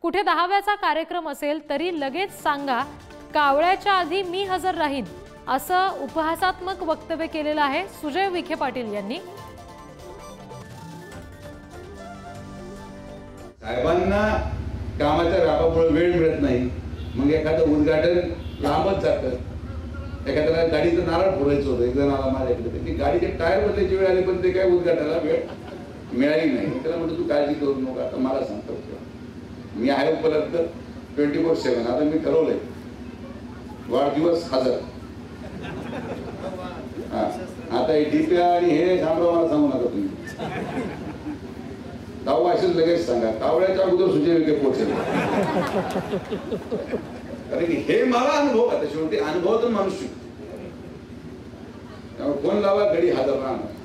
कुठे 10व्याचा कार्यक्रम असेल तरी लगेच सांगा, कावळ्याच्या आधी मी हजर राहीन, असं उपहासात्मक वक्तव्य केलेलं आहे सुजय विखे पाटील यांनी। साहेबांना कामाच्या व्यापामुळे वेळ मिळत नाही, मग एखादं उद्घाटन लांबच जातं। एखाद्याला गाडीचं नारळ फोडायचं होतं, एक जण आला माझ्याकडे, त्याची गाडीचे टायर बदलायची वेळ आली पण ते काय उद्घाटनाला वेळ मिळाली नाही। त्याला म्हणतो तू काळजी करू नको, आता मला सांगतो मी आहे उपलब्ध 24/7। आता मी ठरवलंय वाढदिवस हजर। आता हे डीपी आणि हे शामराव मला सांगू नका तुम्ही, ताऊ असेल लगेच सांगा, कावळ्याच्या अगोदर सुजय विखे पोहोचेल। कारण की हे मला अनुभव, आता शेवटी अनुभवातून माणूस शिकतो। त्यामुळे फोन लावा, घडी हजर राहणार।